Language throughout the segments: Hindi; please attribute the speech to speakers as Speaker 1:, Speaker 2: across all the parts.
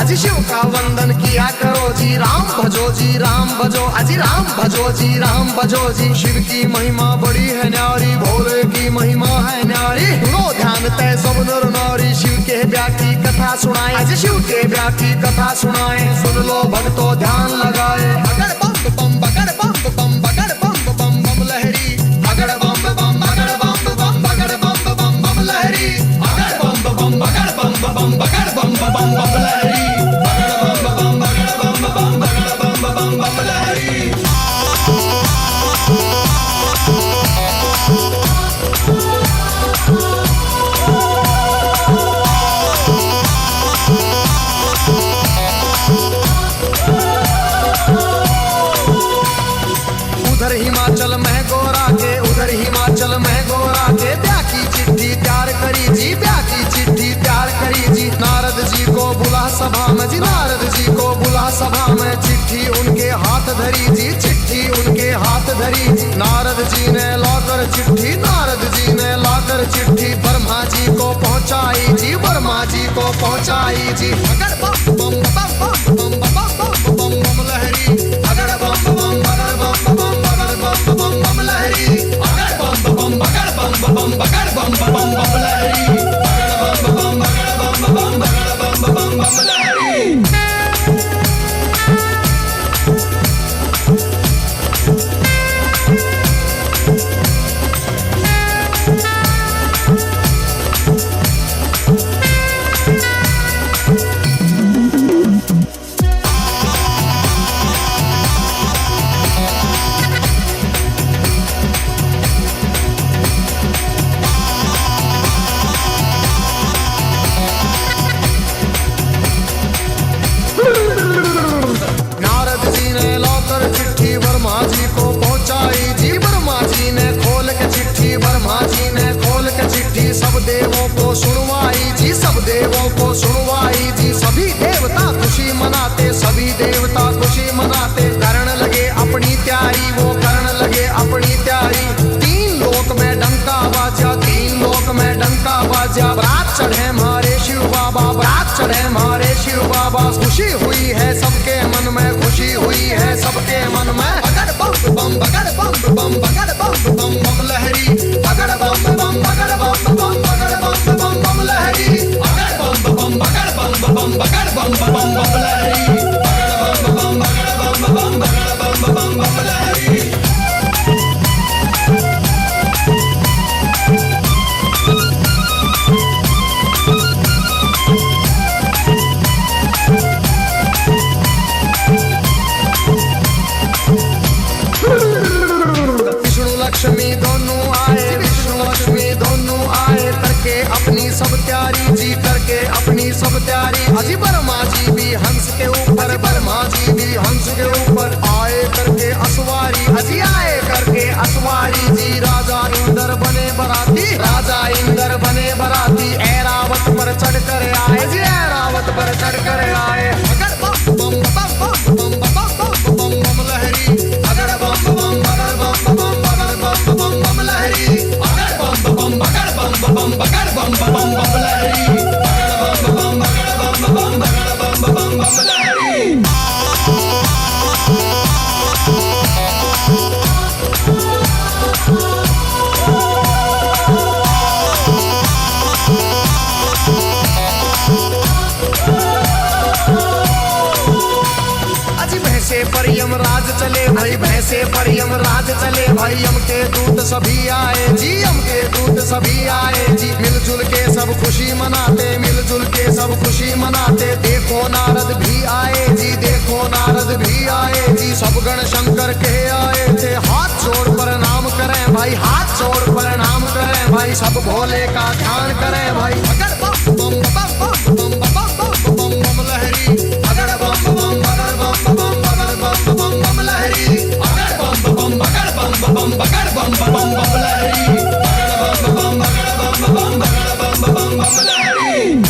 Speaker 1: अजी शिव का वंदन किया करो जी, राम भजो जी राम भजो, अजी राम भजो जी राम भजो जी। शिव की महिमा बड़ी है न्यारी, भोले की महिमा है न्यारी। सुनो ध्यान तय सब नर नारी, शिव के ब्याह की कथा सुनाए, अजी शिव के ब्याह की कथा सुनाए। सुन लो भक्तों ध्यान लगाए, अगर बम बम बगर बम बम बगर बम बम बम लहरी, अगर बम बम बगर बम बम बगर बम बम बम लहरी, अगर बम बम बगर बम बम बगर बम बम बम लहरी, अगर बम बम बगर बम बम बगर बम बम बम लहरी। उधर हिमाचल में गोरा के, उधर हिमाचल में गोरा के ब्याह की चिट्ठी तैयार करी जी, ब्याह की चिट्ठी तैयार करी जी। नारद जी को बुला सभा में जी, नारद जी को बुला सभा में। चिट्ठी उनके हाथ धरी जी, चिट्ठी उनके हाथ धरी जी। नारद जी ने लाकर चिट्ठी, नारद जी ने लाकर चिट्ठी ब्रह्मा जी को पहुंचाई जी, ब्रह्मा जी को पहुंचाई जी। अगर बम बम बम बम बम बम बम बम लहरी, अगर बम बम बगर बम बम बगर बम बम बम लहरी, अगर बम बम बगर बम बम बगर बम बम बम लहरी, अगर बम बम बगर बम बम बगर बम बम बम लहरी। नारद जी ने लाकर चिट्ठी ब्रह्मा जी को पहुंचाई जी, ब्रह्मा जी ने खोल के चिट्ठी, ब्रह्मा जी ने खोल के चिट्ठी सब देवों को सुनवाई जी, सब देवों को सुनवाई जी। सभी देवता खुशी मनाते, सभी देवता खुशी मनाते। करण लगे अपनी तैयारी, वो करण लगे अपनी तैयारी। तीन लोक में डंका बाजा, तीन लोक में डंका बाजा। बारात चढ़े हमारे शिव बाबा, बारात चढ़े हमारे शिव बाबा। खुशी हुई है सबके मन में, खुशी हुई है सबके मन में। अगर बम बम बगर बम बम बगर बम बम बम लहरी, अगर बम बम बगर बम बम बगर बम बम बम लहरी, अगर बम बम बगर बम बम बगर बम बम बम लहरी, अगर बम बम बगर बम बम बगर बम बम बम लहरी। लक्ष्मी दोनों आए, विष्णु लक्ष्मी दोनों आए। करके अपनी सब तैयारी जी, करके अपनी सब तैयारी। अजी ब्रह्मा जी भी हंस के ऊपर, ब्रह्मा जी भी हंस के ऊपर आए करके असवारी, अजी आए करके असवारी जी। राजा इंद्र बने बराती, राजा इंद्र बने बराती। ऐरावत पर चढ़ कर आए जी, ऐरावत पर चढ़ कर आए। अगर बम बम बम बम बम बम बम बम लहरी, अगर बम बम बगर बम बम बगर बम बम बम लहरी, अगर बम बम बगर बम बम बगर बम बम बम लहरी, अगर बम बम बगर बम बम बगर बम बम बम लहरी। भैंसे पर यमराज चले भाई, भैंसे पर यमराज चले भाई। यम के दूत सभी आए जी, यम के दूत सभी आए जी। मिलजुल के सब खुशी मनाते, मिलजुल के सब खुशी मनाते। देखो नारद भी आए जी, देखो नारद भी आए जी। सब गण शंकर के आए थे, हाथ जोड़ प्रणाम करें भाई, हाथ जोड़ प्रणाम करें भाई। सब भोले का ध्यान करें भाई। अगर बम बम बम बम बम बम बम बम लहरी, अगर बम बम बगर बम बम बगर बम बम बम लहरी, अगर बम बम बगर बम बम बगर बम बम बम लहरी, अगर बम बम बगर बम बम बगर बम बम बम लहरी।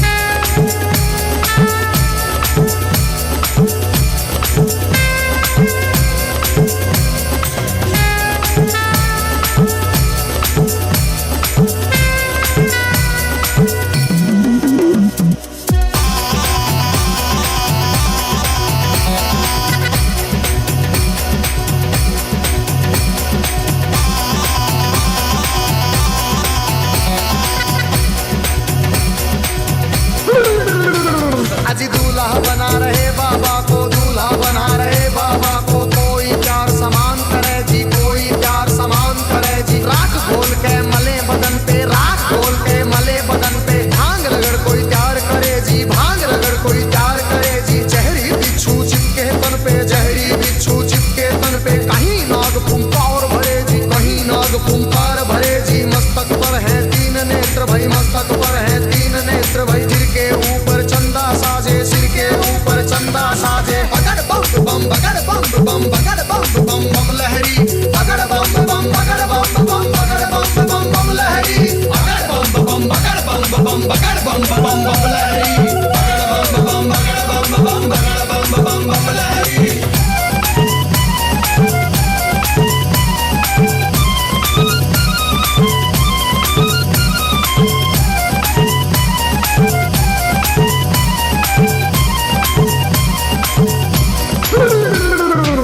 Speaker 1: नेत्र भाई मस्तक पर है 3 नेत्र भाई सिर के ऊपर चंदा साजे सिर के ऊपर चंदा साजे बगड़ बम बम बगड़ बम बम बगड़ बम बम बम लहरी बगड़ बम बम बगड़ बम बम बगड़ बम बम बम लहरी बगड़ बम बम बगड़ बम बम बगड़ बम बम बम लहरी बगड़ बम बगड़ बम बम बगड़ बम बम लहरी।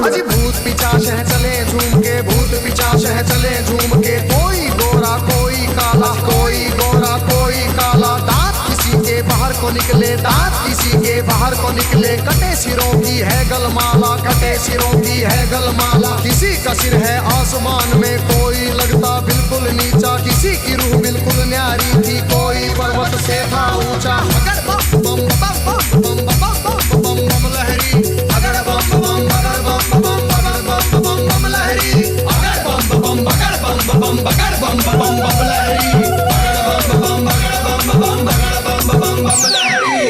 Speaker 1: अजी भूत पिचाश है चले झूम के भूत पिचाश है चले झूम के कोई गोरा कोई काला कोई गोरा कोई काला दांत किसी के बाहर को निकले दांत किसी के बाहर को निकले कटे सिरों की है गलमाला कटे सिरों की है गलमाला किसी का सिर है आसमान में कोई लगता बिल्कुल नीचा किसी की रूह बिल्कुल न्यारी थी कोई पर्वत से था ऊंचा बगड़ बम बम बम बम बम बम बम लहरी बगड़ बम बम बगड़ बम बम बगड़ बम बम बम लहरी बगड़ बम बम बगड़ बम बम बगड़ बम बम बम लहरी बगड़ बम बगड़ बम बम बगड़ बम बम लहरी।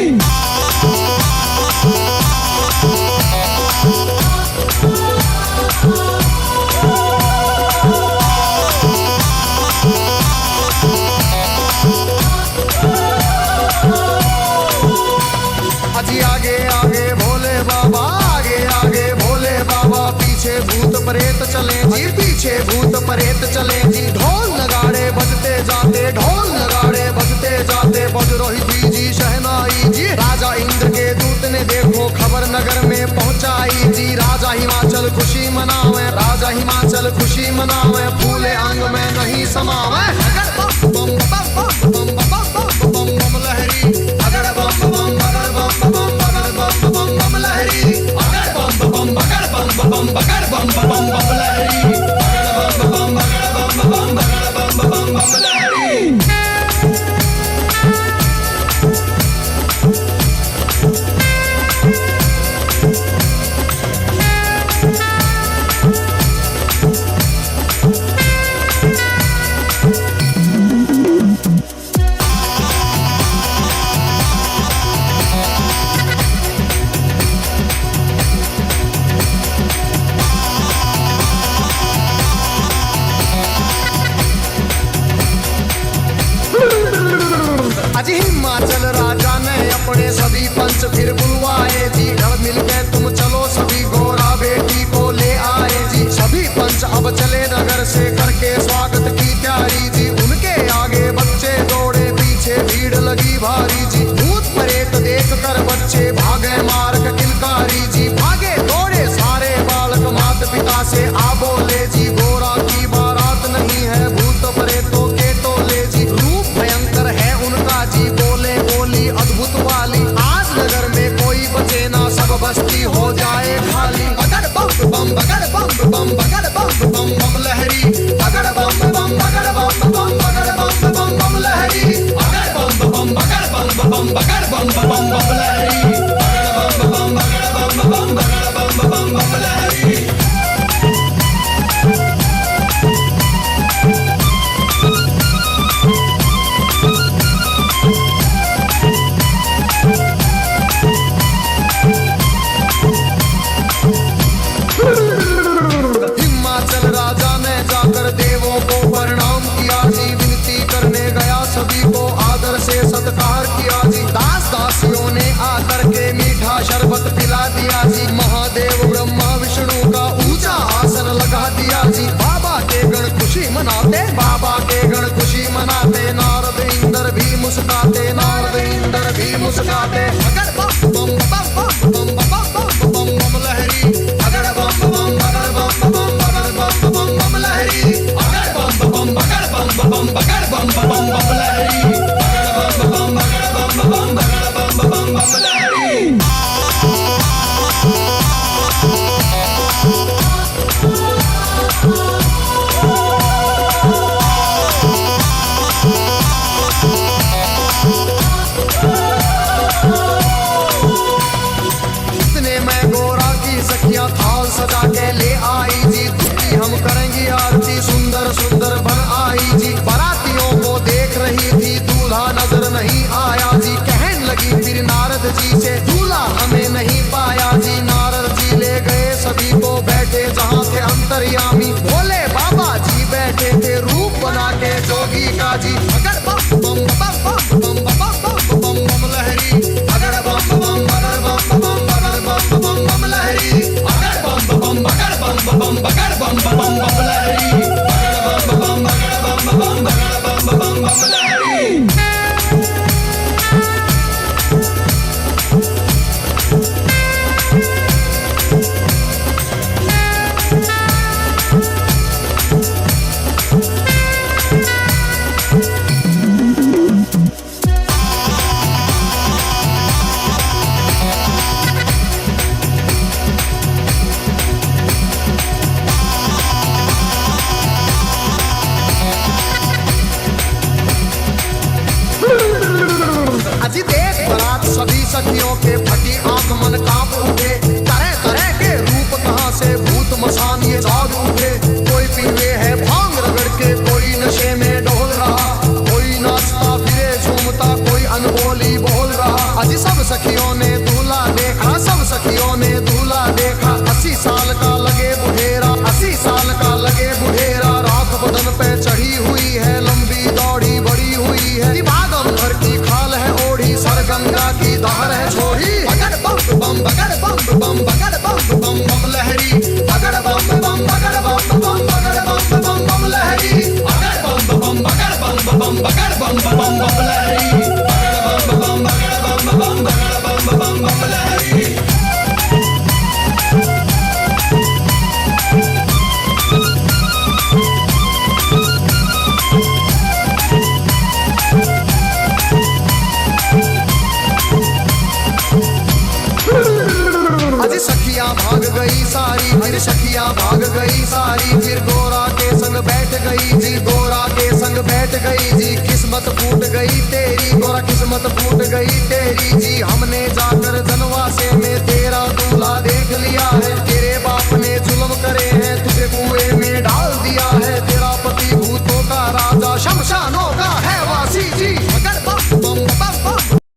Speaker 1: अजी आगे आगे भोले बाबा आगे आगे भोले बाबा पीछे भूत प्रेत चले जी पीछे भूत प्रेत चले जी ढोल नगाड़े बजते जाते ढोल नगाड़े बजते जाते बज रही जी शहनाई जी राजा इंद्र के दूत ने देखो खबर नगर में पहुंचाई जी राजा हिमाचल खुशी मनावे राजा हिमाचल खुशी मनावे फूले अंग में नहीं समावे बम बम बम बम बम बम बम लहरी अगड़ बम बम बगड़ बम बम बम बम लहरी अगड़ बम बम बगड़ बम बगड़ बम बम लहरी अगड़ बम बगड़ बम बगड़ बम लहरी। अजी हिमाचल राजा ने अपने सभी पंच फिर बुलवाए जी घर मिल गए तुम चलो सभी गोरा बेटी को ले आए जी सभी पंच अब चले नगर से करके स्वागत की तैयारी जी उनके आगे बच्चे दौड़े पीछे भीड़ लगी भारी जी भूत प्रेत देख कर बच्चे भागे मार्ग किलकारी जी भागे दौड़े सारे बालक माता पिता से आ बोले जी गोरा की बारात नहीं है भूत प्रेतों के टोले जी रूप भयंकर है उनका जी बोले बोली अद्भुत वाली आज नगर में कोई बचे ना सब बस्ती हो जाए खाली बगड़ बम बम बगड़ बम बम बगड़ बम बम बम लहरी बगड़ बम बम बगड़ बम बम बगड़ बम बम लहरी बगड़ बम बम बगड़ बम बगड़ बम लहरी बगड़ बम बगड़ बम बगड़ बम लहरी। हिमाचल राजा ने जाकर देवों को प्रणाम किया जी विनती करने गया सभी को आदर से सत्कार किया जी दास दासियों ने आकर के मीठा शरबत पिला दिया जी महादेव ब्रह्मा विष्णु का ऊंचा आसन लगा दिया जी बाबा के गण खुशी मनाते बाबा के गण खुशी मनाते नारद इंद्र भी मुस्कुराते नारद इंद्र भी मुस्कुराते अगड़ बम बम बम बम बम बम बम लहरी अगड़ बम बम बगड़ बम बम लहरी अगड़ बम बम बगड़ बम बगड़ बम लहरी अगड़ बम बगड़ बम बगड़ बम लहरी। जोगी का जी। अगर बम बम बम बम बम बम बम बम बम लहरी, अगर बम बम अगर बम बम अगर बम बम बम लहरी, अगर बम बम अगर बम बम अगर बम बम बम लहरी, अगर बम बम अगर बम बम अगर बम बम बम लहरी। अजी देख बारात सभी सखियों के फटी आंख मन कांप उठे, तरह तरह के रूप कहां से भूत मसान ये जाग उठे। कोई पीवे है भांग रगड़ के, कोई नशे में डोल रहा, कोई नाचता फिरे झूमता, कोई अनबोली बोल रहा। अजी सब सखियों ने दूल्हा देखा, सब सखियों ने दूल्हा देखा। 80 साल का लगे बुढ़ेरा, 80 साल का लगे बुढ़ेरा। राख बदन पे चढ़ी हुई है, लंबी दौड़ी बड़ी हुई है। भागम भर की खाल है ओढ़ी, सर गंगा की धार है छोड़ी। बगड़ बम बम बगड़ बम बम बगड़ बम बम बम लहरी, बगड़ बम बम बगड़ बम बम बगड़ बम बम बम लहरी, बगड़ बम बम बगड़ बम बम बगड़ बम बम बम लहरी, बगड़ बम बम बगड़ बम बम बगड़ बम बम बम लहरी। अजी सखियां भाग गई सारी, फिर सखियां भाग गई सारी। फिर गोरा के संग बैठ गई जी, गोरा के संग बैठ गई जी। किस्मत फूट गई तेरी गोरा, किस्मत फूट गई तेरी जी। हमने जाकर जनवासे में तेरा दूल्हा देख लिया है। तेरे बाप ने जुल्म करे हैं, तुझे कुएं में डाल दिया है। तेरा पति भूतों का राजा शमशानों